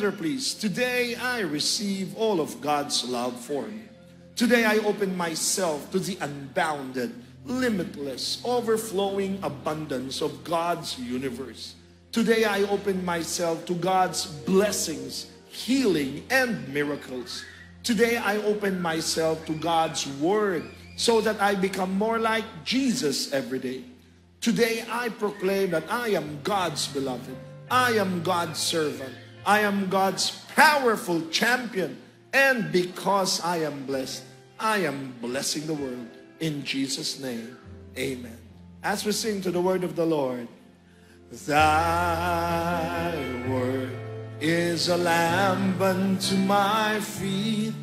together, please. Today, I receive all of God's love for me. Today, I open myself to the unbounded, limitless, overflowing abundance of God's universe. Today, I open myself to God's blessings, healing, and miracles. Today, I open myself to God's Word so that I become more like Jesus every day. Today, I proclaim that I am God's beloved. I am God's servant. I am God's powerful champion. And because I am blessed, I am blessing the world. In Jesus' name, amen. As we sing to the word of the Lord, Thy word is a lamp unto my feet,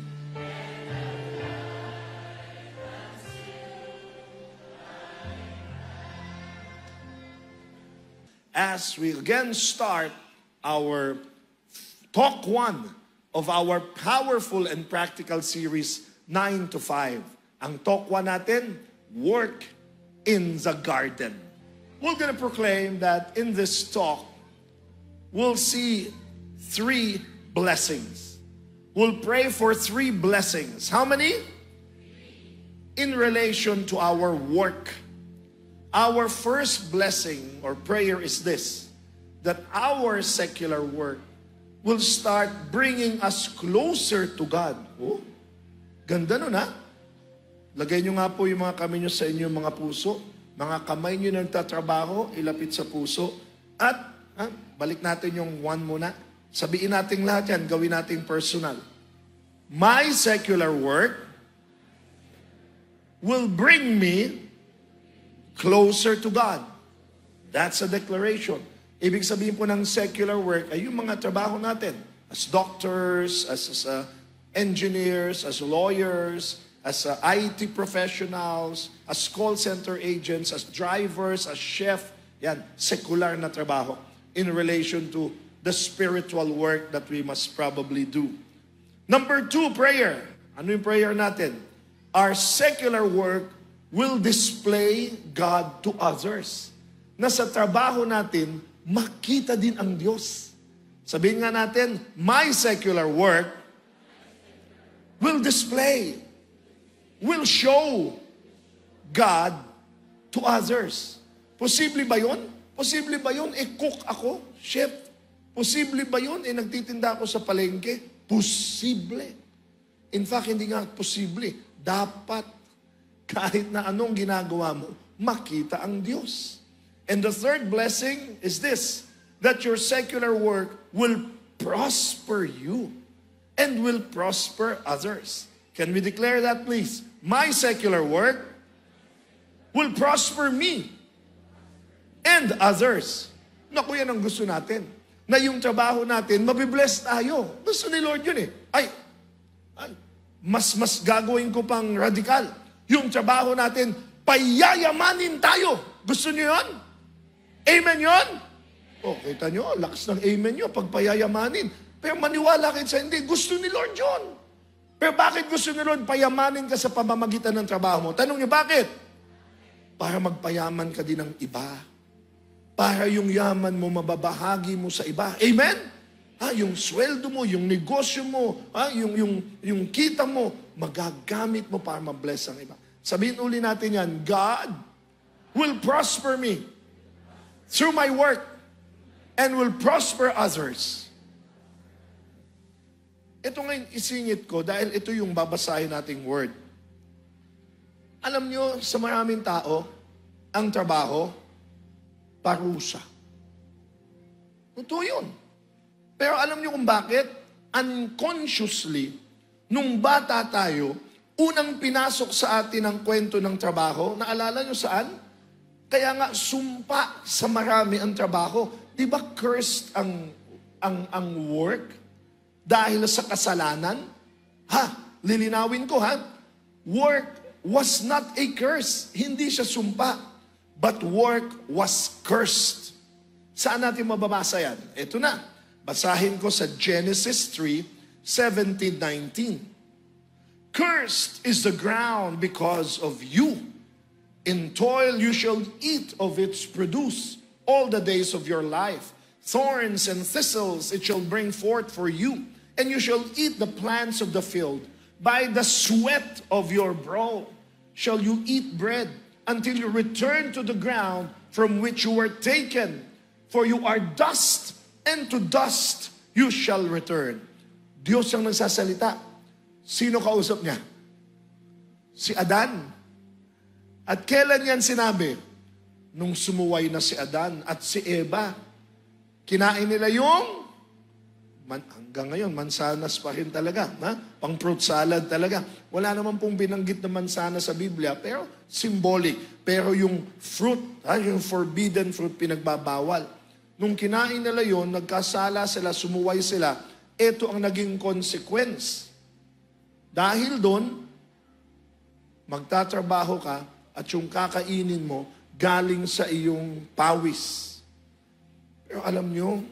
as we again start our Talk 1 of our powerful and practical series 9 to 5. Ang Talk 1 natin, Work in the Garden. We're going to proclaim that in this talk, we'll see 3 blessings. We'll pray for 3 blessings. How many? In relation to our work. Our first blessing or prayer is this, that our secular work will start bringing us closer to God. Oh, ganda nun ha? Lagay nyo nga po yung mga kamay nyo sa inyong mga puso. Mga kamay nyo na nagtatrabaho, ilapit sa puso. At, balik natin yung 1 muna. Sabihin natin lahat yan, gawin natin personal. My secular work will bring me closer to God. That's a declaration. Ibig sabihin po ng secular work ay yung mga trabaho natin. As doctors, as engineers, as lawyers, as IT professionals, as call center agents, as drivers, as chef. Yan, secular na trabaho in relation to the spiritual work that we must probably do. Number 2, prayer. Ano yung prayer natin? Our secular work will display God to others. Na sa trabaho natin, makita din ang Diyos. Sabihin nga natin, my secular work will display, will show God to others. Posible ba yun? Posible ba yun? Cook ako, chef. Posible ba yun? Nagtitinda ako sa palengke? Posible. In fact, hindi nga posible. Dapat kahit na anong ginagawa mo, makita ang Diyos. And the third blessing is this, that your secular work will prosper you and will prosper others. Can we declare that, please? My secular work will prosper me and others. Naku, yan ang gusto natin. Na yung trabaho natin, mabibless tayo. Gusto ni Lord yun eh. Ay, mas gagawin ko pang radikal. Yung trabaho natin, payayamanin tayo. Gusto niyo yun? Amen yun? O, kita nyo, lakas ng amen nyo pag payayamanin. Pero maniwala kayo sa hindi, gusto ni Lord yun. Pero bakit gusto ni Lord payamanin ka sa pamamagitan ng trabaho mo? Tanong niyo, bakit? Para magpayaman ka din ng iba. Para yung yaman mo, mababahagi mo sa iba. Amen? Yung sweldo mo, yung negosyo mo, yung kita mo, magagamit mo para mabless ang iba. Sabihin uli natin yan, God will prosper me through my work and will prosper others. Ito ngayon isingit ko dahil ito yung babasahin nating word. Alam nyo, sa maraming tao, ang trabaho, parusa. Totoo yun. Pero alam nyo kung bakit? Unconsciously, nung bata tayo, unang pinasok sa atin ang kwento ng trabaho, naalala nyo saan? Kaya nga, sumpa sa marami ang trabaho. Di ba cursed ang work? Dahil sa kasalanan? Lilinawin ko ha. Work was not a curse. Hindi siya sumpa. But work was cursed. Saan natin mababasa yan? Ito na. Basahin ko sa Genesis 3:17-19. Cursed is the ground because of you. In toil you shall eat of its produce all the days of your life. thorns and thistles it shall bring forth for you, and you shall eat the plants of the field. By the sweat of your brow shall you eat bread, until you return to the ground from which you were taken. For you are dust, and to dust you shall return. Diyos ang nagsasalita. Sino kausap niya? Si Adan. At kailan yan sinabi? Nung sumuway na si Adan at si Eva. Kinain nila yung, hanggang ngayon, mansanas pa rin talaga. Pang fruit salad talaga. Wala naman pong binanggit na mansanas sa Biblia, pero symbolic. Pero yung fruit, yung forbidden fruit, pinagbabawal. Nung kinain nila yon, nagkasala sila, sumuway sila, ito ang naging consequence. Dahil doon, magtatrabaho ka at yung kakainin mo galing sa iyong pawis. Pero alam nyo,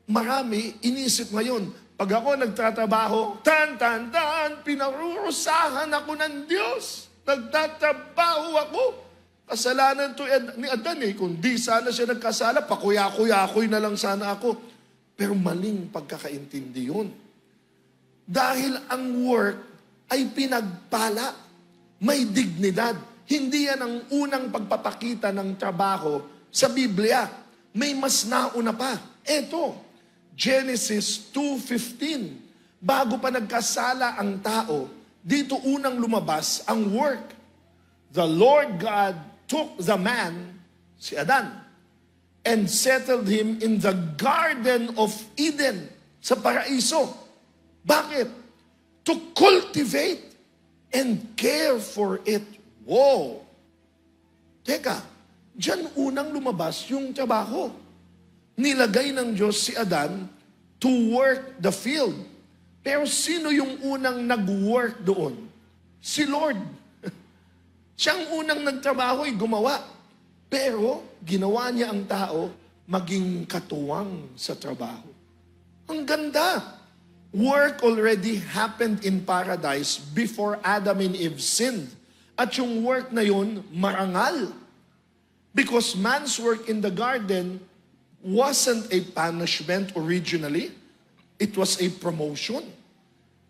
marami inisip ngayon, pag ako nagtatrabaho, pinarurusahan ako ng Diyos. Nagtatrabaho ako. Kasalanan to ni Adan Kung di sana siya nagkasala, pakuya-kuya-kuy na lang sana ako. Pero maling pagkakaintindi yun. Dahil ang work ay pinagpala. May dignidad. Hindi yan ang unang pagpapakita ng trabaho sa Biblia. May mas nauna pa. Eto, Genesis 2:15. Bago pa nagkasala ang tao, dito unang lumabas ang work. The Lord God took the man, si Adan, and settled him in the Garden of Eden, sa paraiso. Bakit? To cultivate and care for it. Wow! Teka, dyan unang lumabas yung trabaho. Nilagay ng Diyos si Adan to work the field. Pero sino yung unang nag-work doon? Si Lord. Siyang unang nagtrabaho ay gumawa. Pero ginawa niya ang tao maging katuwang sa trabaho. Ang ganda. Work already happened in paradise before Adam and Eve sinned. At yung work na yun, marangal. Because man's work in the garden wasn't a punishment originally. It was a promotion.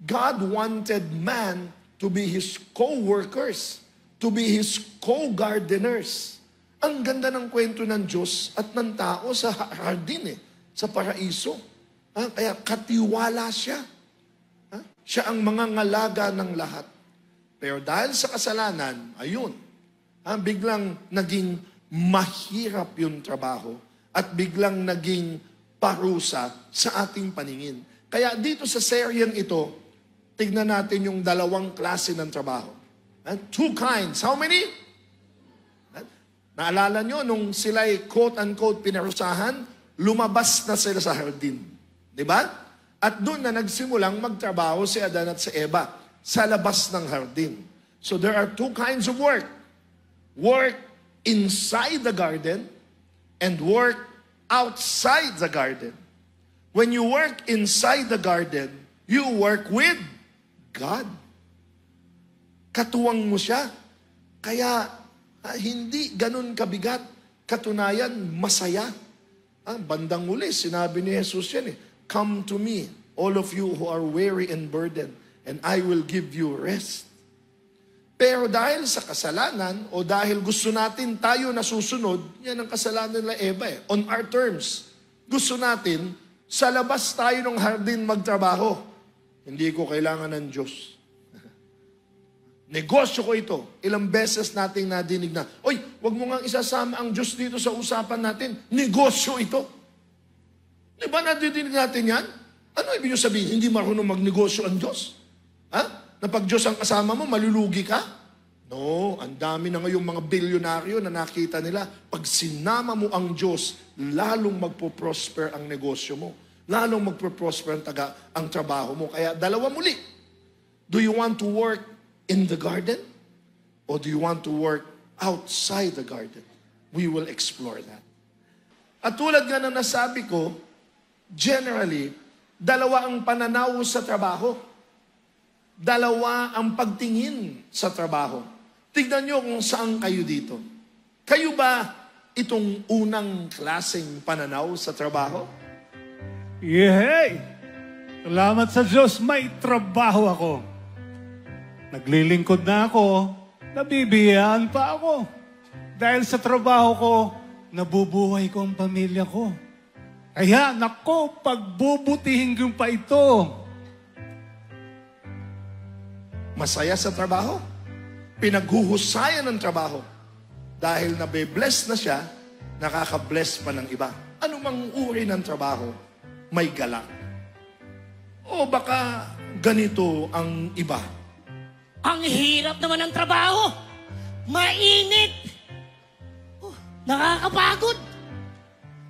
God wanted man to be his co-workers, to be his co-gardeners. Ang ganda ng kwento ng Diyos at ng tao sa hardin, sa paraiso. Kaya katiwala siya. Siya ang mga ngalaga ng lahat. Pero dahil sa kasalanan, ayun, biglang naging mahirap yung trabaho at biglang naging parusa sa ating paningin. Kaya dito sa seryeng ito, tignan natin yung dalawang klase ng trabaho. Two kinds. How many? Naalala nyo, nung sila'y quote-unquote pinarusahan, lumabas na sila sa hardin. Diba? At doon na nagsimulang magtrabaho si Adan at si Eva sa labas ng hardin. So there are two kinds of work. Work inside the garden and work outside the garden. When you work inside the garden, you work with God. Katuwang mo siya. Kaya hindi ganun kabigat. Katunayan, masaya. Bandang uli, sinabi ni Jesus yan Come to me, all of you who are weary and burdened, and I will give you rest. Pero dahil sa kasalanan, o dahil gusto natin tayo nasusunod, yan ang kasalanan nila Eva on our terms. Gusto natin, sa labas tayo ng hardin magtrabaho. Hindi ko kailangan ng Diyos. Negosyo ko ito. Ilang beses nating nadinig na, oy, wag mo nga isasama ang Diyos dito sa usapan natin. Negosyo ito. Di ba nadidinig natin yan? Ano ibig sabihin? Hindi marunong magnegosyo ang Diyos? Na pag Diyos ang kasama mo, malulugi ka? No, ang dami na ngayong mga bilyonaryo na nakita nila. Pag sinama mo ang Diyos, lalong magpo-prosper ang negosyo mo. Lalong magpo-prosper ang trabaho mo. Kaya dalawa muli. Do you want to work in the garden? Or do you want to work outside the garden? We will explore that. At tulad nga na nasabi ko, generally, dalawa ang pananaw sa trabaho. Dalawa ang pagtingin sa trabaho. Tignan nyo kung saan kayo dito. Kayo ba itong unang klaseng pananaw sa trabaho? Yehey! Salamat sa Diyos, may trabaho ako. Naglilingkod na ako, nabibiyaan pa ako. Dahil sa trabaho ko, nabubuhay ko ang pamilya ko. Kaya, nako, pagbubutihin ko pa ito. Masaya sa trabaho? Pinaghuhusayan ng trabaho. Dahil nabe-bless na siya, nakaka-bless pa ng iba. Ano mang uri ng trabaho, may galak. O baka ganito ang iba. Ang hirap naman ng trabaho. Mainit. Nakakapagod.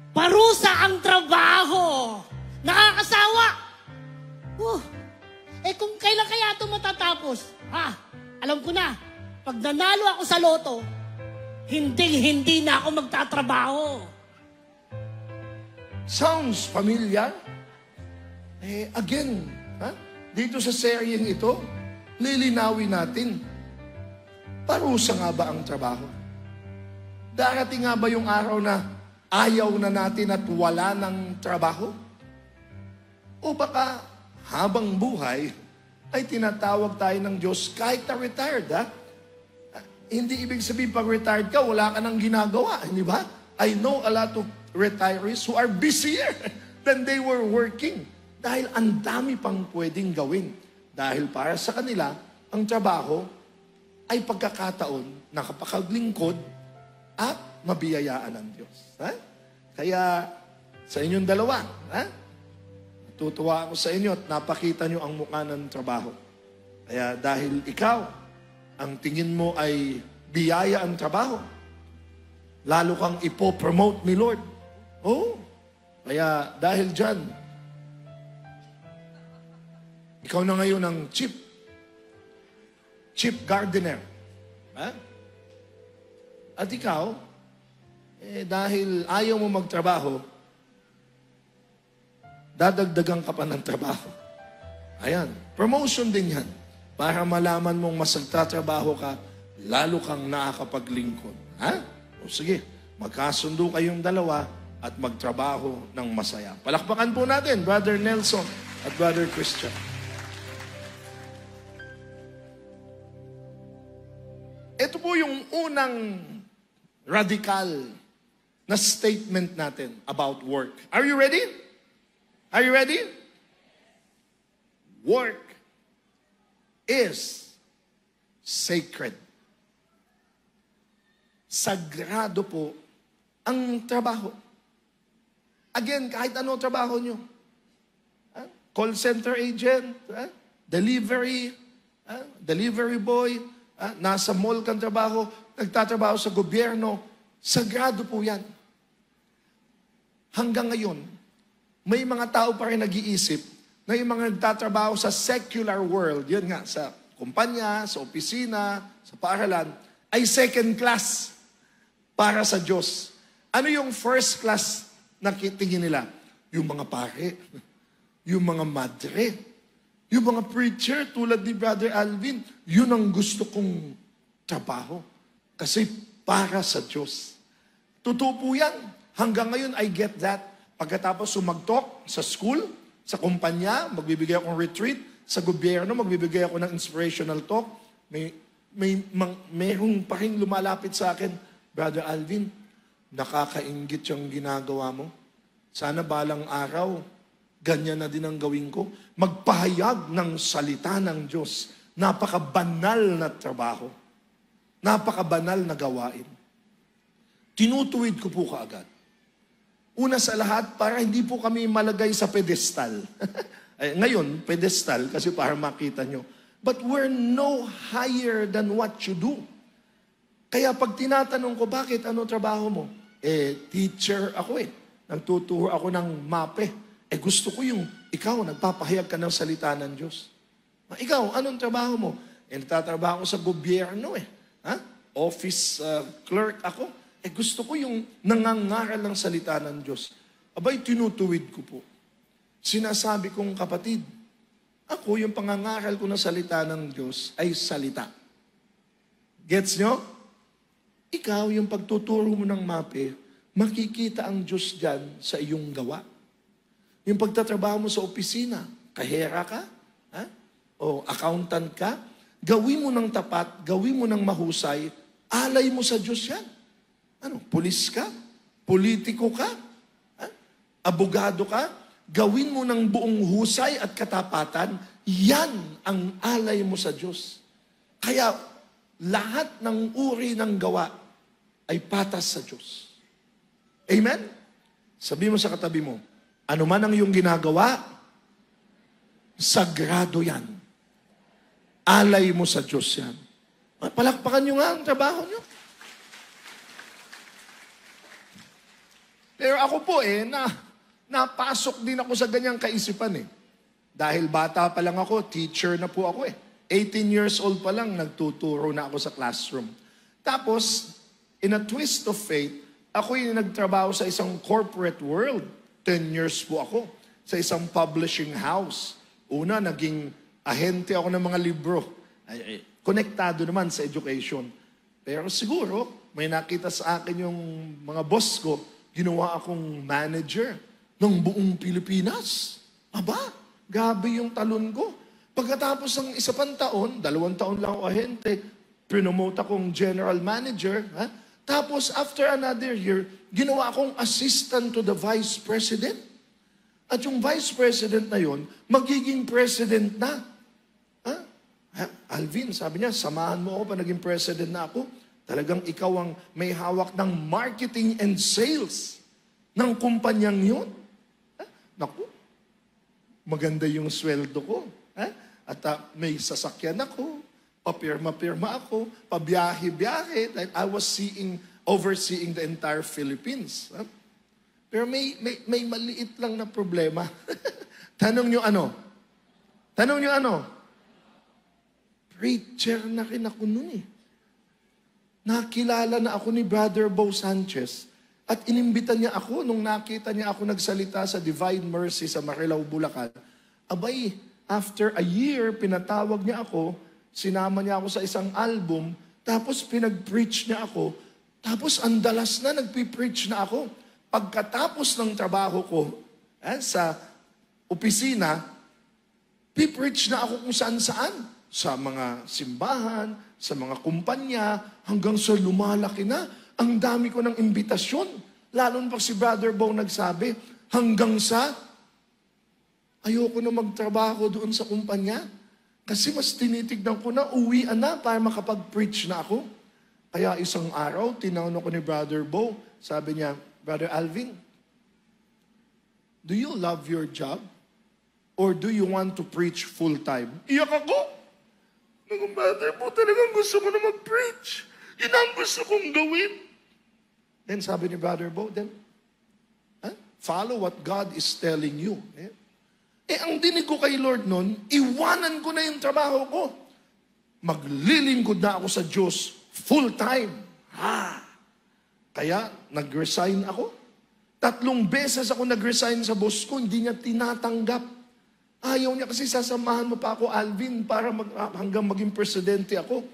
Parusa ang trabaho. Nakakasawa. Kung kailan kaya ito matatapos? Alam ko na. Pag nanalo ako sa loto, hindi na ako magtatrabaho. Sounds familiar? Again, dito sa seryeng ito, lilinawin natin, parusa nga ba ang trabaho? Darating nga ba yung araw na ayaw na natin at wala ng trabaho? O baka habang buhay ay tinatawag tayo ng Diyos kahit na retired, Hindi ibig sabihin pag retired ka, wala ka nang ginagawa, hindi ba? I know a lot of retirees who are busier than they were working. Dahil ang dami pang pwedeng gawin. Dahil para sa kanila, ang trabaho ay pagkakataon na kapakaglingkod at mabiyayaan ng Diyos. Kaya sa inyong dalawa, natutuwa ako sa inyo at napakita nyo ang mukha ng trabaho. Kaya dahil ikaw, ang tingin mo ay biyaya ang trabaho, lalo kang ipopromote ni Lord. Kaya dahil dyan, ikaw na ngayon ang chief gardener. At ikaw, dahil ayaw mo magtrabaho, dadagdagan ka pa ng trabaho. Ayan, promotion din yan. Para malaman mong mas nagtatrabaho ka, lalo kang nakakapaglingkod. O sige, magkasundo kayong dalawa at magtrabaho ng masaya. Palakpakan po natin, Brother Nelson at Brother Christian. Ito po yung unang radical na statement natin about work. Are you ready? Are you ready? Work is sacred. Sagrado po ang trabaho. Again, kahit ano trabaho nyo. Call center agent, delivery boy, nasa mall kang trabaho, nagtatrabaho sa gobyerno, sagrado po yan. Hanggang ngayon, may mga tao pa rin nag-iisip na yung mga nagtatrabaho sa secular world, yun nga, sa kumpanya, sa opisina, sa paaralan, ay second class para sa Diyos. Ano yung first class na tingin nila? Yung mga pare, yung mga madre, yung mga preacher tulad ni Brother Alvin, yun ang gusto kong trabaho. Kasi para sa Diyos. Totoo po yan. Hanggang ngayon, I get that. Pagkatapos sumagtok sa school, sa kumpanya, magbibigay akong retreat. Sa gobyerno, magbibigay ako ng inspirational talk. Mayroong pa rin lumalapit sa akin, Brother Alvin, nakakainggit yung ginagawa mo. Sana balang araw, ganyan na din ang gawin ko. Magpahayag ng salita ng Diyos. Napakabanal na trabaho. Napakabanal na gawain. Tinutuwid ko po kaagad. Una sa lahat, para hindi po kami malagay sa pedestal. Ngayon, pedestal, kasi para makita nyo. But we're no higher than what you do. Kaya pag tinatanong ko, bakit ano trabaho mo? Teacher ako Nagtuturo ako ng MAPE. Gusto ko yung, ikaw, nagpapahayag ka ng salita ng Diyos. Ikaw, anong trabaho mo? Nagtatrabaho sa gobyerno Office clerk ako. Gusto ko yung nangangaral ng salita ng Diyos. Abay, tinutuwid ko po. Sinasabi kong kapatid, ako yung pangangaral ko ng salita ng Diyos ay salita. Gets nyo? Ikaw, yung pagtuturo mo ng MAPE, makikita ang Diyos dyan sa iyong gawa. Yung pagtatrabaho mo sa opisina, kahera ka, ha? O accountant ka, gawin mo ng tapat, gawin mo ng mahusay, alay mo sa Diyos yan. Ano, pulis ka? Politiko ka? Ha? Abogado ka? Gawin mo ng buong husay at katapatan, yan ang alay mo sa Diyos. Kaya lahat ng uri ng gawa ay patas sa Diyos. Amen? Sabi mo sa katabi mo, ano man ang iyong ginagawa, sagrado yan. Alay mo sa Diyos yan. Palakpakan nyo nga ang trabaho nyo. Pero ako po napasok din ako sa ganyang kaisipan Dahil bata pa lang ako, teacher na po ako 18 years old pa lang, nagtuturo na ako sa classroom. Tapos, in a twist of fate, ako yung nagtrabaho sa isang corporate world. 10 years po ako sa isang publishing house. Una, naging ahente ako ng mga libro. Konektado naman sa education. Pero siguro, may nakita sa akin yung mga boss ko, ginawa akong manager ng buong Pilipinas. Aba, grabe yung talon ko. Pagkatapos ng isa pang taon, 2 taon lang ako ahente, promote akong general manager. Tapos after another year, ginawa akong assistant to the vice president. At yung vice president na yon, magiging president na. Alvin, sabi niya, samahan mo ako pa naging president na ako. Talagang ikaw ang may hawak ng marketing and sales ng kumpanyang yun. Naku, maganda yung sweldo ko. At may sasakyan ako, papirma-pirma ako, pabiyahe-biyahe. I was overseeing the entire Philippines. Pero may maliit lang na problema. Tanong nyo ano? Preacher na rin ako nun Nakilala na ako ni Brother Bo Sanchez at inimbitan niya ako nung nakita niya ako nagsalita sa Divine Mercy sa Marilao, Bulacan. Abay, after a year, pinatawag niya ako, sinama niya ako sa isang album, tapos pinag-preach niya ako, tapos ang dalas na nagpi-preach na ako. Pagkatapos ng trabaho ko sa opisina, pi-preach na ako kung saan-saan. Sa mga simbahan, sa mga kumpanya, hanggang sa lumalaki na. Ang dami ko ng imbitasyon. Lalo na pag si Brother Bo nagsabi, hanggang sa ayoko na magtrabaho doon sa kumpanya. Kasi mas tinitignan ko na, uwian na para makapag-preach na ako. Kaya isang araw, tinawag ko ni Brother Bo. Sabi niya, Brother Alvin, do you love your job? Or do you want to preach full-time? Iyak ako. Brother Bo, talagang gusto ko na mag-preach. Yun ang gusto kong gawin. Then sabi ni Brother Bo, then, follow what God is telling you. Ang dinig ko kay Lord nun, iwanan ko na yung trabaho ko. Maglilingkod na ako sa Diyos full-time. Kaya, nag-resign ako. 3 beses ako nag-resign sa boss ko, hindi niya tinatanggap. Ayaw niya kasi sasamahan mo pa ako, Alvin, para hanggang maging presidente ako.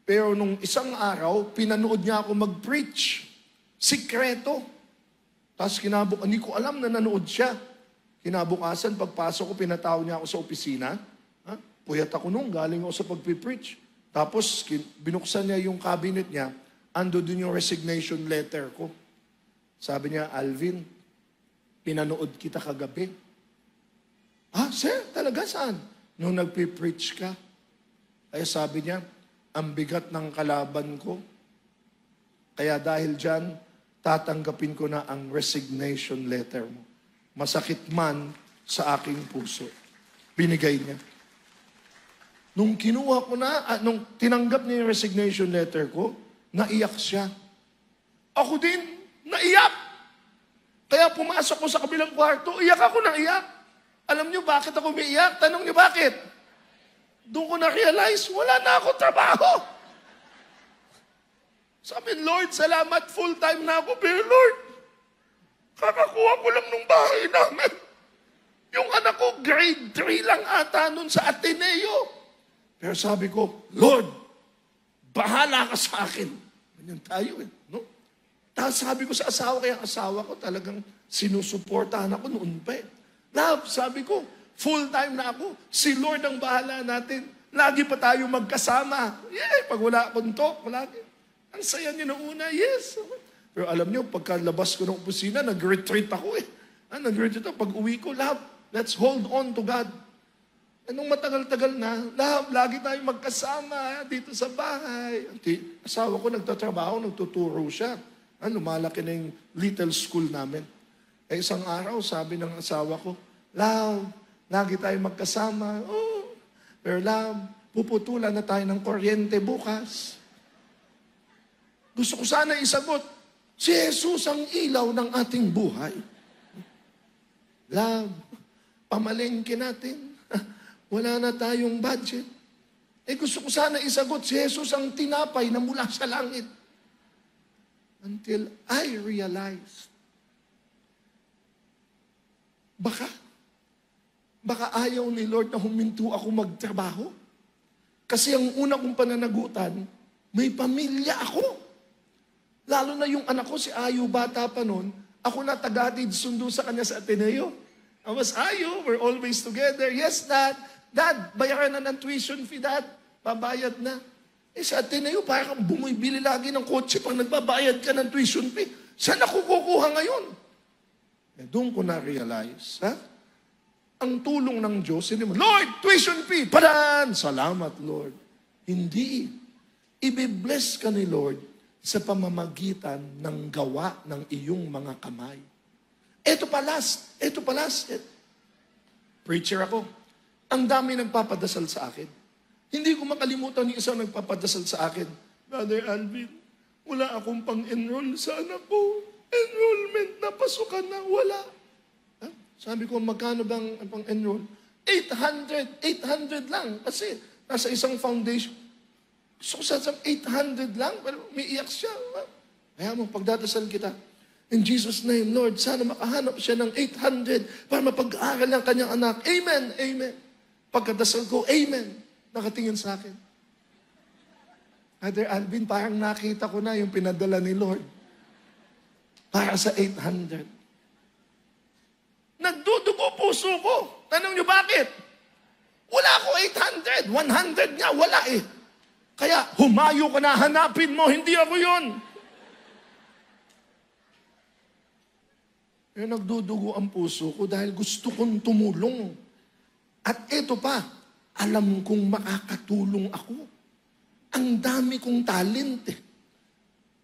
Pero nung isang araw, pinanood niya ako mag-preach. Sikreto. Tapos hindi ko alam na nanood siya. Kinabukasan, pagpasok ko, pinatawag niya ako sa opisina. Puyat ako nung, galing ako sa pagpipreach. Tapos, binuksan niya yung cabinet niya, ando dun yung resignation letter ko. Sabi niya, Alvin, pinanood kita kagabi. Sir, talaga saan? Nung nagpipreach ka. Kaya sabi niya, ang bigat ng kalaban ko. Kaya dahil dyan, tatanggapin ko na ang resignation letter mo. Masakit man sa aking puso. Binigay niya. Nung kinuha ko na, nung tinanggap niya yung resignation letter ko, naiyak siya. Ako din, naiyak. Kaya pumasok ko sa kabilang kwarto, iyak ako na iyak. Alam niyo bakit ako umiiyak? Tanong niyo bakit? Doon ko na-realize, wala na ako trabaho. Sabi, Lord, salamat, full-time na ako. Pero Lord, kakakuha ko lang nung bahay namin. Yung anak ko, grade 3 lang ata nun sa Ateneo. Pero sabi ko, Lord, bahala ka sa akin. Ganyan tayo eh. No? Tapos sabi ko sa asawa, kaya asawa ko talagang sinusuportahan ako noon pa eh. Love, sabi ko, full time na ako. Si Lord ang bahala natin. Lagi pa tayo magkasama. Yeah, pag wala akong talk, lagi. Ang saya niyo noong una, yes. Pero alam niyo, pagkalabas ko ng opisina, nag-retreat ako eh. Nag-retreat ako. Pag uwi ko, love, let's hold on to God. Anong matagal-tagal na, love, lagi tayo magkasama dito sa bahay. Asawa ko nagtatrabaho, nagtuturo siya. Lumalaki na yung little school namin. Isang araw, sabi ng asawa ko, love, lagi tayo magkasama. Oh, pero love, puputulan na tayo ng kuryente bukas. Gusto ko sana isagot, si Jesus ang ilaw ng ating buhay. Love, pamalengke natin. Wala na tayong budget. Gusto ko sana isagot, si Jesus ang tinapay na mula sa langit. Until I realized, baka ayaw ni Lord na huminto ako magtrabaho. Kasi ang una kong pananagutan, may pamilya ako. Lalo na yung anak ko, si Ayo, bata pa noon, ako na tagatid sundo sa kanya sa Ateneo. I was, Ayo, we're always together. Yes, Dad. Dad, bayaran na ng tuition fee, Dad. Babayad na. Sa Ateneo, parang bumibili lagi ng kotse pag nagbabayad ka ng tuition fee. Saan ako kukuha ngayon? Doon ko na-realize, ang tulong ng Diyos, hindi mo, Lord, tuition fee, padaan! Salamat, Lord. Hindi. Ibe-bless ka ni Lord sa pamamagitan ng gawa ng iyong mga kamay. Ito pa last. Preacher ako. Ang dami nagpapadasal sa akin. Hindi ko makalimutan yung isang nagpapadasal sa akin. Brother Alvin, wala akong pang-enroll sa anak ko. Enrollment na pasukan na, wala. Sabi ko, magkano bang pang-enroll? 800 lang. Kasi nasa isang foundation. So sa 800 lang, pero umiiyak siya. Kaya mo, pagdadasal kita. In Jesus' name, Lord, sana makahanap siya ng 800 para mapag-aaral ang kanyang anak. Amen, amen. Pagkadasal ko, amen. Nakatingin sa akin. Brother Alvin, parang nakita ko na yung pinadala ni Lord. Para sa 800. Nagdudugo puso ko. Tanong niyo bakit? Wala ako 800. 100 nga, wala eh. Kaya humayo ka na, hanapin mo, hindi ako yun. Pero nagdudugo ang puso ko dahil gusto kong tumulong. At ito pa, alam kong makakatulong ako. Ang dami kong talent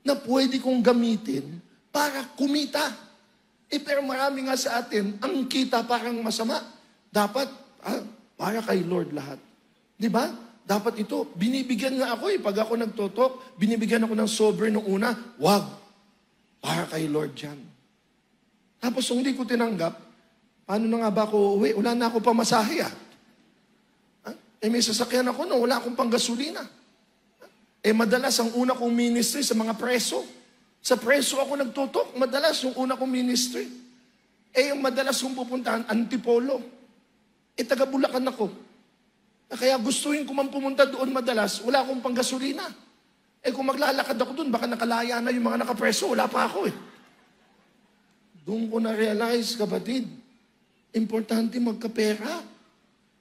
na pwede kong gamitin para kumita. Pero marami nga sa atin, ang kita parang masama. Dapat, para kay Lord lahat. Di ba? Dapat ito, binibigyan nga ako pag ako nagtotok, binibigyan ako ng sobre nung una, wag. Para kay Lord yan. Tapos kung hindi ko tinanggap, paano na nga ba ako uwi? Wala na ako pamasahe may sasakyan ako no, wala akong panggasolina. Madalas ang una kong ministry sa mga preso. Sa preso ako nagtutok, madalas yung una kong ministry. Yung madalas kong pupuntahan, Antipolo. Taga Bulacan ako. Kaya gustuhin ko man pumunta doon madalas, wala akong panggasolina. Kung maglalakad ako doon, baka nakalaya na yung mga nakapreso, wala pa ako Doon ko na-realize, kapatid, importante magkapera.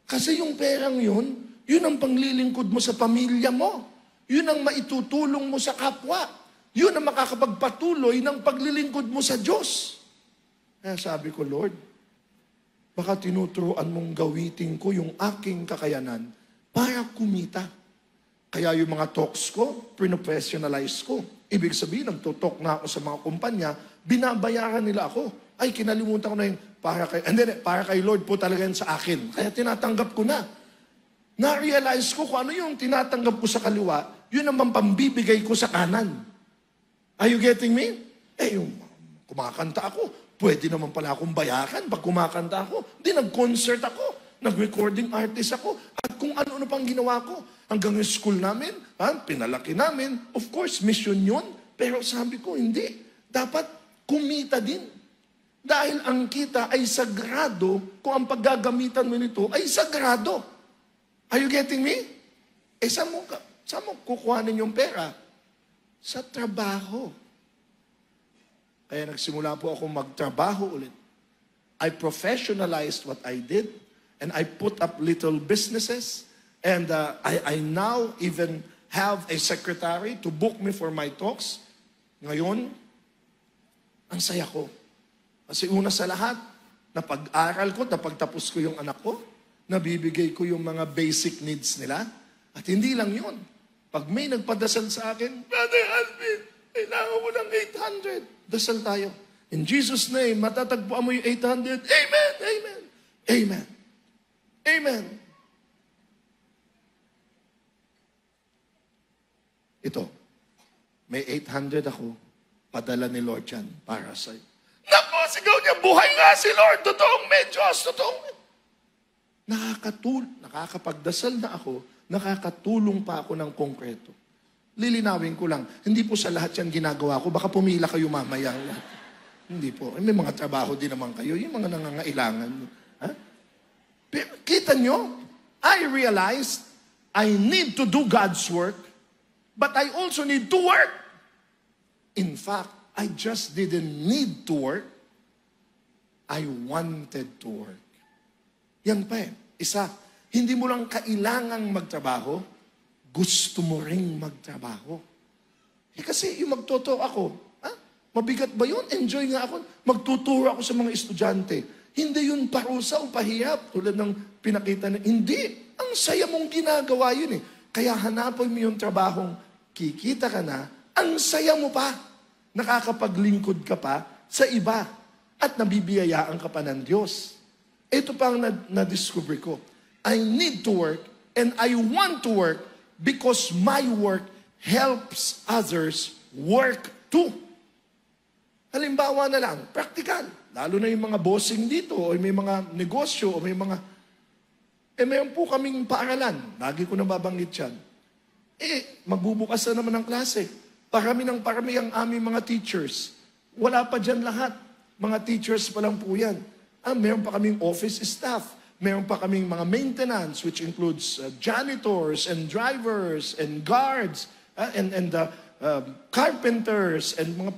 Kasi yung perang yun ang panglilingkod mo sa pamilya mo. Yun ang maitutulong mo sa kapwa. Yun ang makakapagpatuloy ng paglilingkod mo sa Diyos. Kaya sabi ko, Lord, baka tinuturuan mong gawitin ko yung aking kakayanan para kumita. Kaya yung mga talks ko, pinoprofessionalize ko. Ibig sabihin, nagtutok na ako sa mga kumpanya, binabayaran nila ako. Ay, kinalimutan ko na yung para kay Lord po talaga yan sa akin. Kaya tinatanggap ko na. Na-realize ko kung ano yung tinatanggap ko sa kaliwa, yun naman pambibigay ko sa kanan. Are you getting me? Yung kumakanta ako, pwede naman pala akong bayaran pag kumakanta ako. Hindi, nag-concert ako, nag-recording artist ako, at kung ano-ano pang ginawa ko. Hanggang yung school namin, pinalaki namin. Of course, mission yun. Pero sabi ko, hindi. Dapat kumita din. Dahil ang kita ay sagrado kung ang paggagamitan mo nito ay sagrado. Are you getting me? Saan mo kukuhanin yung pera? Sa trabaho. Kaya nagsimula po ako magtrabaho ulit. I professionalized what I did, and I put up little businesses, and I now even have a secretary to book me for my talks. Ngayon, ang saya ko. Kasi una sa lahat, napag-aral ko, napagtapos ko yung anak ko, nabibigay ko yung mga basic needs nila, at hindi lang yun. Pag may nagpadasal sa akin, Brother Alvin, kailangan mo ng 800. Dasal tayo. In Jesus' name, matatagpuan mo yung 800. Amen! Amen! Amen! Amen! Ito, may 800 ako, padala ni Lord yan para sa'yo. Naku, sigaw niya, buhay nga si Lord, totoong may Diyos, totoong may... Nakakapagdasal na ako, nakakatulong pa ako ng konkreto. Lilinawin ko lang, hindi po sa lahat yan ginagawa ko, baka pumila kayo mamaya. Hindi po. May mga trabaho din naman kayo, yung mga nangangailangan. Ha? Pero kita nyo, I realized I need to do God's work, but I also need to work. In fact, I just didn't need to work. I wanted to work. Yan pa eh. Isa, hindi mo lang kailangang magtrabaho, gusto mo ring magtrabaho. Kasi yung magtotoo ako, mabigat ba yun? Enjoy nga ako. Magtuturo ako sa mga estudyante. Hindi yun parusa o pahirap tulad ng pinakita na. Hindi. Ang saya mong ginagawa yun eh. Kaya hanapin mo yung trabahong kikita ka na, ang saya mo pa. Nakakapaglingkod ka pa sa iba. At nabibiyayaan ka pa ng Diyos. Ito pa ang na-discover ko. I need to work and I want to work because my work helps others work too. Halimbawa na lang, practical. Lalo na yung mga bossing dito, o may mga negosyo, o may mga... mayroon po kaming paaralan. Lagi ko nababanggit yan. Magbubukas na naman ng klase. Parami ng parami ang aming mga teachers. Wala pa dyan lahat. Mga teachers pa lang po yan. Meron pa kaming office staff. Meron pa kaming mga maintenance, which includes janitors and drivers and guards and carpenters and mga...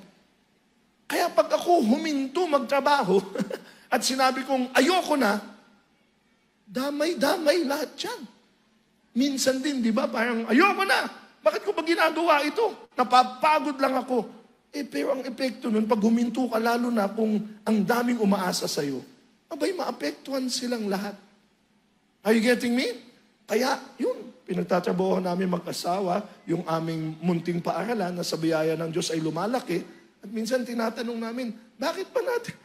Kaya pag ako huminto magtrabaho at sinabi kong ayoko na, damay-damay lahat yan. Minsan din, di ba, parang ayoko na. Bakit ko ba ginagawa ito? Napapagod lang ako. Pero ang epekto nun, pag huminto ka, lalo na kung ang daming umaasa sa'yo, abay, maapektuhan silang lahat. Are you getting me? Kaya, yun, pinagtatrabaho namin mag-asawa, yung aming munting paaralan na sa biyaya ng Diyos ay lumalaki, at minsan tinatanong namin, bakit pa natin?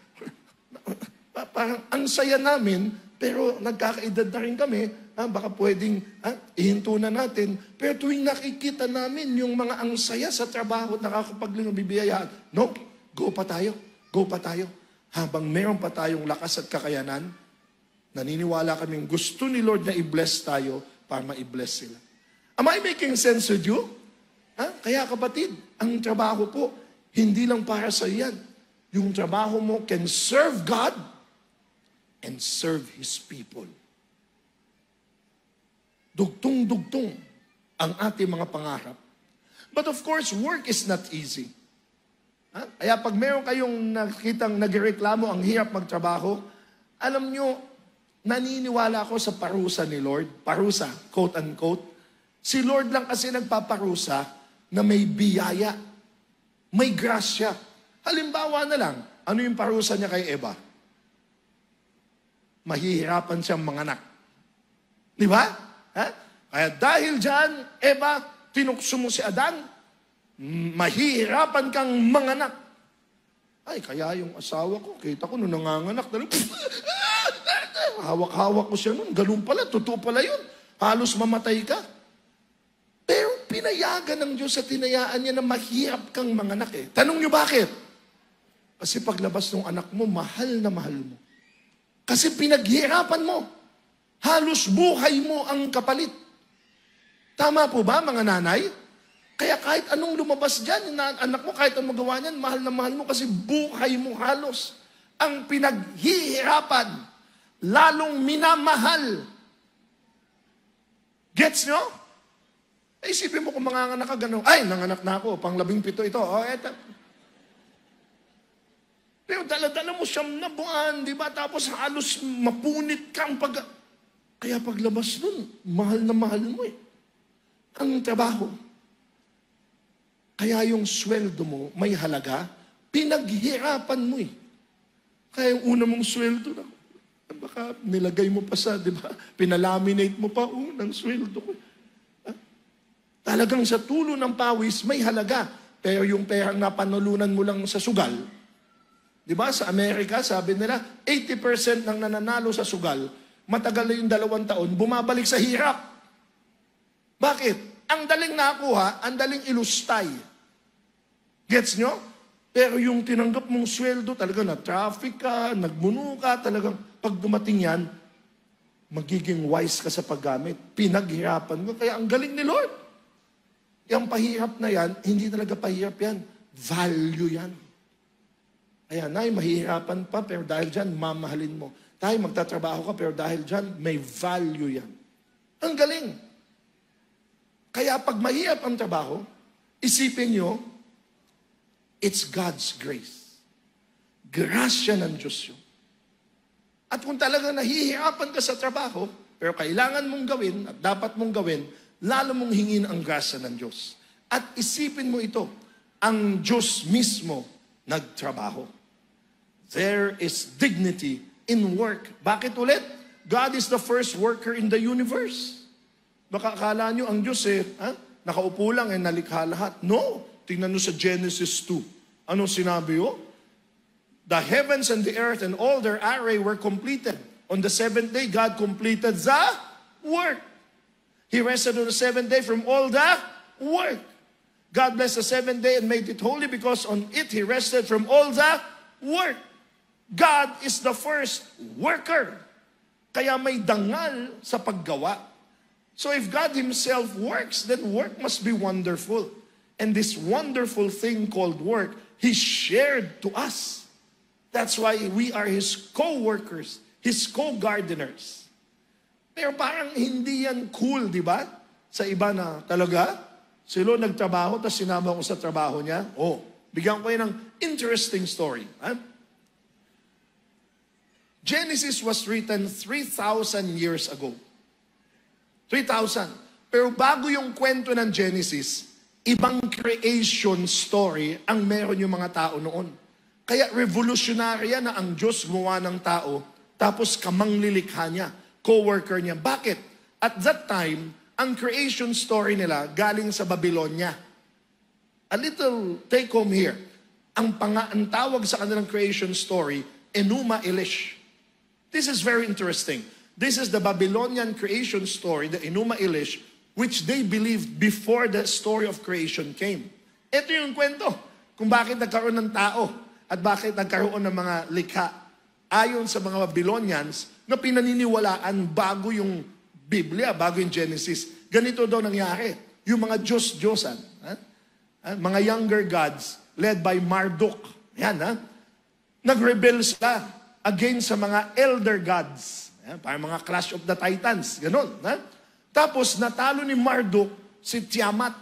Parang ang saya namin, pero nagkakaedad na rin kami, baka pwedeng ihinto na natin. Pero tuwing nakikita namin yung mga ang saya sa trabaho at nakakapaglingang bibiyayaan, no, go pa tayo, go pa tayo. Habang meron pa tayong lakas at kakayanan, naniniwala kaming gusto ni Lord na i-bless tayo para ma-i-bless sila. Am I making sense with you? Kaya kapatid, ang trabaho po, hindi lang para sa iyan. Yung trabaho mo can serve God and serve His people. Dugtong-dugtong ang ating mga pangarap. But of course, work is not easy. Kaya pag meron kayong nakitang nagreklamo, ang hirap magtrabaho, alam nyo, naniniwala ako sa parusa ni Lord. Parusa, quote-unquote. Si Lord lang kasi nagpaparusa na may biyaya. May grasya. Halimbawa na lang, ano yung parusa niya kay Eva? Mahihirapan siyang manganak. Di ba? Kaya dahil dyan, Eva, tinukso mo si Adan, mahihirapan kang manganak. Ay, kaya yung asawa ko, kita ko nung nanganganak, hawak-hawak ko siya nun, ganun pala, totoo pala yun. Halos mamatay ka. Pero pinayagan ng Diyos at tinayaan niya na mahirap kang manganak eh. Tanong niyo bakit? Kasi paglabas ng anak mo, mahal na mahal mo. Kasi pinaghirapan mo. Halos buhay mo ang kapalit. Tama po ba, mga nanay? Kaya kahit anong lumabas dyan, anak mo, kahit anong magawa niyan, mahal na mahal mo kasi buhay mo halos. Ang pinaghihirapan, lalong minamahal. Gets nyo? Ay, isipin mo kung manganganak ka gano'n. Ay, nanganak na ako, pang 17 ito. Oh, eto. Pero dala-dala mo 9 na buwan, di ba? Tapos halos mapunit kang pag... Kaya paglabas nun, mahal na mahal mo eh. Ang trabaho. Kaya yung sweldo mo, may halaga, pinaghirapan mo eh. Kaya yung una mong sweldo na, baka nilagay mo pa sa, di ba? Pinalaminate mo pa, unang sweldo ko. Talagang sa tulo ng pawis, may halaga. Pero yung perang napanulunan mo lang sa sugal, di ba? Sa Amerika, sabi nila, 80% ng nananalo sa sugal, matagal na yung 2 taon, bumabalik sa hirap. Bakit? Ang daling nakuha, ang daling ilustay. Gets nyo? Pero yung tinanggap mong sweldo, talaga na-traffic ka, nagmuno ka, talagang pag dumating yan, magiging wise ka sa paggamit. Pinaghirapan mo. Kaya ang galing ni Lord. Yung pahirap na yan, hindi talaga pahirap yan. Value yan. Kaya, Nay, mahihirapan pa, pero dahil dyan, mamahalin mo. Tay, magtatrabaho ka, pero dahil dyan, may value yan. Ang galing. Kaya pag mahirap ang trabaho, isipin nyo, it's God's grace. Grasya ng Diyos yun. At kung talaga nahihirapan ka sa trabaho, pero kailangan mong gawin at dapat mong gawin, lalo mong hingin ang grasya ng Diyos. At isipin mo ito, ang Diyos mismo nagtrabaho. There is dignity in work. Bakit ulit? God is the first worker in the universe. Baka akala nyo ang Diyos nakaupo lang nalikha lahat. No. Tingnan nyo sa Genesis 2. Ano sinabi yun? The heavens and the earth and all their array were completed. On the 7th day, God completed the work. He rested on the 7th day from all the work. God blessed the 7th day and made it holy because on it He rested from all the work. God is the first worker. Kaya may dangal sa paggawa. So if God Himself works, then work must be wonderful. And this wonderful thing called work, He shared to us. That's why we are His co-workers, His co-gardeners. Pero parang hindi yan cool, di ba? Sa iba na talaga, sila nagtrabaho, tapos sinama ko sa trabaho niya. Bigyan ko kayo ng interesting story. Genesis was written 3,000 years ago. 3,000. Pero bago yung kwento ng Genesis, ibang creation story ang meron yung mga tao noon. Kaya revolutionary na ang Diyos gumawa ng tao, tapos kamanglilikha niya, co-worker niya. Bakit? At that time, ang creation story nila galing sa Babylonia. A little take home here. Ang tawag sa kanilang creation story, Enuma Elish. This is very interesting. This is the Babylonian creation story, the Enuma Elish, which they believed before the story of creation came. Ito yung kwento kung bakit nagkaroon ng tao at bakit nagkaroon ng mga likha. Ayon sa mga Babylonians na pinaniniwalaan bago yung Biblia, bago yung Genesis. Ganito daw nangyari. Yung mga Diyos-Diyosan, mga younger gods led by Marduk. Yan, nag-rebel sila against sa mga elder gods. Parang mga Clash of the Titans. Ganon. Tapos natalo ni Marduk si Tiamat.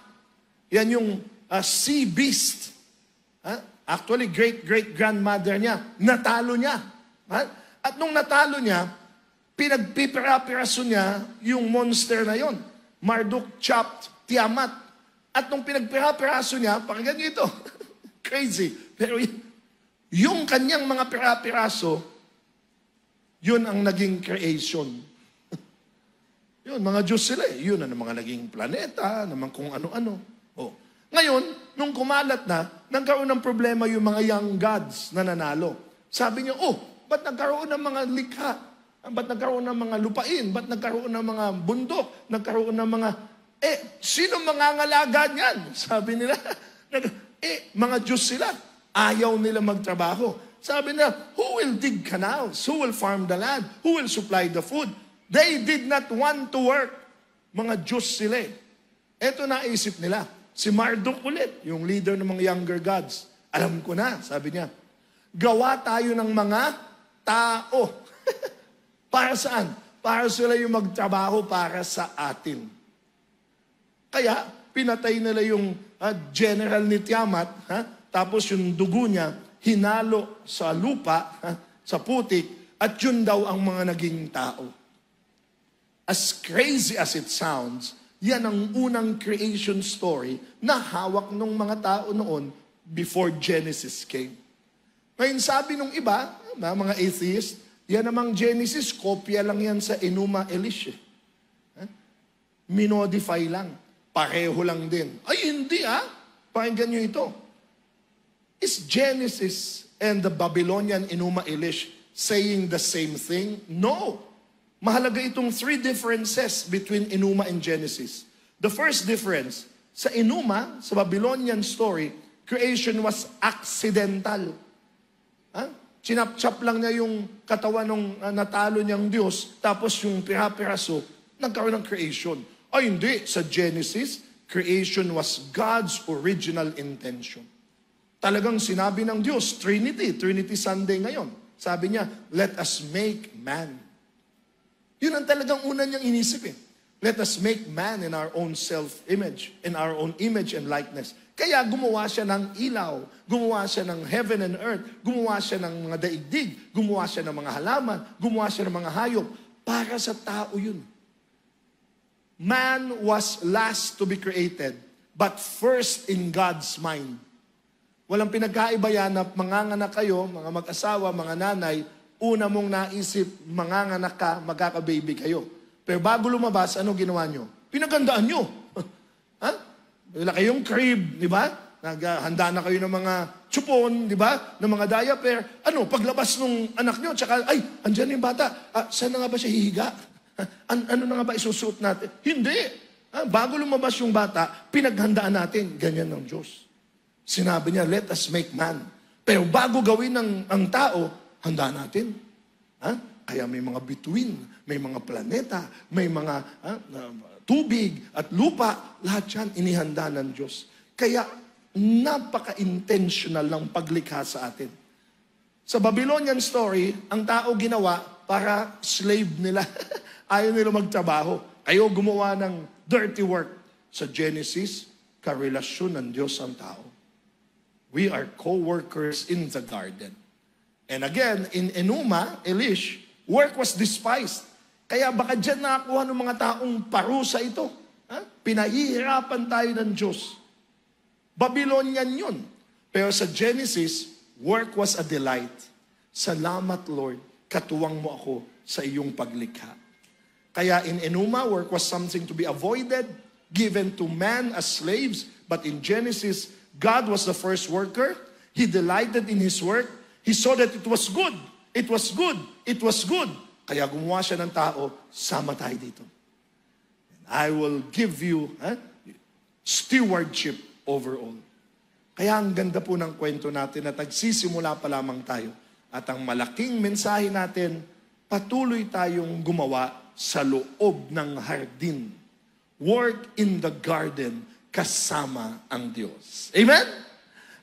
Yan yung sea beast. Actually, great-great-grandmother niya. Natalo niya. At nung natalo niya, pinagpipira-piraso niya yung monster na yon. Marduk chopped Tiamat. At nung pinagpira-piraso niya, pakinggan niyo ito. Crazy. Pero yung kanyang mga pira-piraso, yun ang naging creation. Yun, mga Diyos sila eh. Yun ang mga naging planeta, naman kung ano-ano. Ngayon, nung kumalat na, nagkaroon ng problema yung mga young gods na nanalo. Sabi niya, ba't nagkaroon ng mga likha? Ba't nagkaroon ng mga lupain? Ba't nagkaroon ng mga bundok? Nagkaroon ng mga... sino mangangalaga niyan? Sabi nila, mga Diyos sila. Ayaw nila magtrabaho. Sabi nila, who will dig canals? Who will farm the land? Who will supply the food? They did not want to work. Mga Diyos sila. Ito naisip nila. Si Marduk ulit, yung leader ng mga younger gods. Alam ko na, sabi niya, gawa tayo ng mga tao. Para saan? Para sila yung magtrabaho para sa atin. Kaya, pinatay nila yung general ni Tiamat, tapos yung dugo niya, hinalo sa lupa, sa putik, at yun daw ang mga naging tao. As crazy as it sounds, yan ang unang creation story na hawak ng mga tao noon before Genesis came. Ngayon sabi nung iba, mga atheist, yan namang Genesis, kopya lang yan sa Enuma Elish. Minodify lang. Pareho lang din. Ay, hindi Pakinggan nyo ito. Is Genesis and the Babylonian Enuma Elish saying the same thing? No. Mahalaga itong 3 differences between Enuma and Genesis. The first difference, sa Enuma, sa Babylonian story, creation was accidental. Chinap-chap lang niya yung katawan ng natalo niyang Diyos, tapos yung pira-piraso, nagkaroon ng creation. Ay, hindi. Sa Genesis, creation was God's original intention. Talagang sinabi ng Diyos, Trinity Sunday ngayon. Sabi niya, let us make man. Yun ang talagang una niyang inisip Let us make man in our own self-image, in our own image and likeness. Kaya gumawa siya ng ilaw, gumawa siya ng heaven and earth, gumawa siya ng mga daigdig, gumawa siya ng mga halaman, gumawa siya ng mga hayop. Para sa tao yun. Man was last to be created, but first in God's mind. Walang pinagkaiba yan na manganganak kayo, mga mag-asawa, mga nanay, una mong naisip, manganganak ka, magkaka-baby kayo. Pero bago lumabas, ano ginawa nyo? Pinagandaan nyo. Wala kayong crib, di ba? Naghanda na kayo ng mga chupon, di ba? Ng mga diaper. Paglabas ng anak nyo, tsaka, ay, andyan yung bata. Saan na nga ba siya hihiga? Ano na nga ba isusuot natin? Hindi. Bago lumabas yung bata, pinaghandaan natin. Ganyan ng Diyos. Sinabi niya, let us make man. Pero bago gawin ang tao, handa natin. Kaya may mga bituin, may mga planeta, may mga tubig at lupa. Lahat yan inihanda ng Diyos. Kaya napaka-intentional ng paglikha sa atin. Sa Babylonian story, ang tao ginawa para slave nila. Ayaw nila magtrabaho. Kayo gumawa ng dirty work. Sa Genesis, karelasyon ng Diyos ang tao. We are co-workers in the garden. And again, in Enuma, Elish, work was despised. Kaya baka dyan nakakuha ng mga taong parusa ito. Pinahihirapan tayo ng Diyos. Babylonian yun. Pero sa Genesis, work was a delight. Salamat, Lord, katuwang mo ako sa iyong paglikha. Kaya in Enuma, work was something to be avoided, given to man as slaves. But in Genesis, God was the first worker. He delighted in His work. He saw that it was good. It was good. It was good. Kaya gumawa siya ng tao, sama tayo dito. I will give you stewardship over all. Kaya ang ganda po ng kwento natin na nagsisimula pa lamang tayo. At ang malaking mensahe natin, patuloy tayong gumawa sa loob ng hardin. Work in the garden kasama ang Diyos. Amen?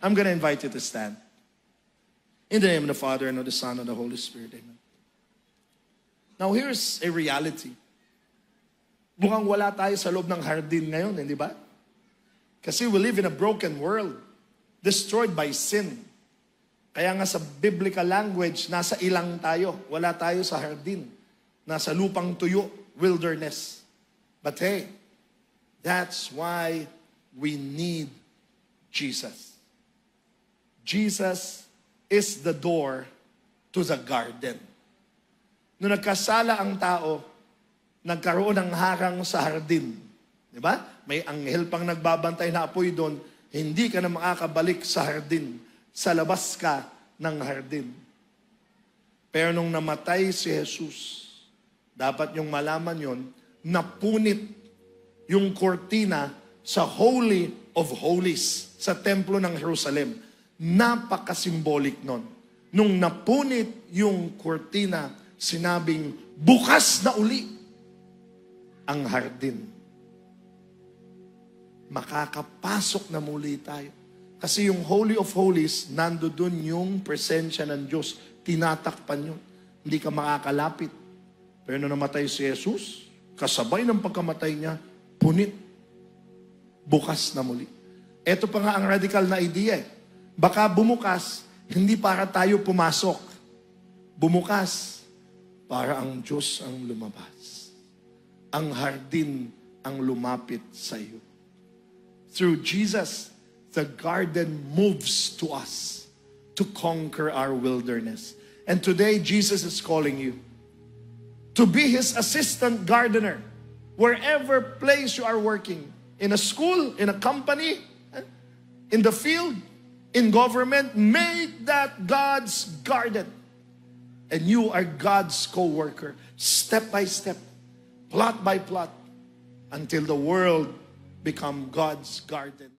I'm gonna invite you to stand. In the name of the Father, and of the Son, and of the Holy Spirit. Amen. Now, here's a reality. Mukhang wala tayo sa loob ng hardin ngayon, hindi ba? Kasi we live in a broken world, destroyed by sin. Kaya nga sa biblical language, nasa ilang tayo. Wala tayo sa hardin. Nasa lupang tuyo, wilderness. But hey, that's why we need Jesus. Jesus is the door to the garden. Nung nagkasala ang tao, nagkaroon ng harang sa hardin. Di ba? May anghel pang nagbabantay na apoy doon, hindi ka na makakabalik sa hardin. Sa labas ka ng hardin. Pero nung namatay si Jesus, dapat yung malaman yon, napunit yung kortina sa Holy of Holies, sa templo ng Jerusalem. Napaka-symbolic nun. Nung napunit yung kortina, sinabing, bukas na uli ang hardin. Makakapasok na muli tayo. Kasi yung Holy of Holies, nando dun yung presensya ng Diyos. Tinatakpan yun. Hindi ka makakalapit. Pero nung namatay si Jesus, kasabay ng pagkamatay niya, punit bukas na muli. Ito pa nga ang radical na idea. Baka bumukas, hindi para tayo pumasok. Bumukas, para ang Diyos ang lumabas. Ang hardin ang lumapit sa iyo. Through Jesus, the garden moves to us to conquer our wilderness. And today, Jesus is calling you to be His assistant gardener. Wherever place you are working, in a school, in a company, in the field, in government, make that God's garden. And you are God's co-worker, step by step, plot by plot, until the world become God's garden.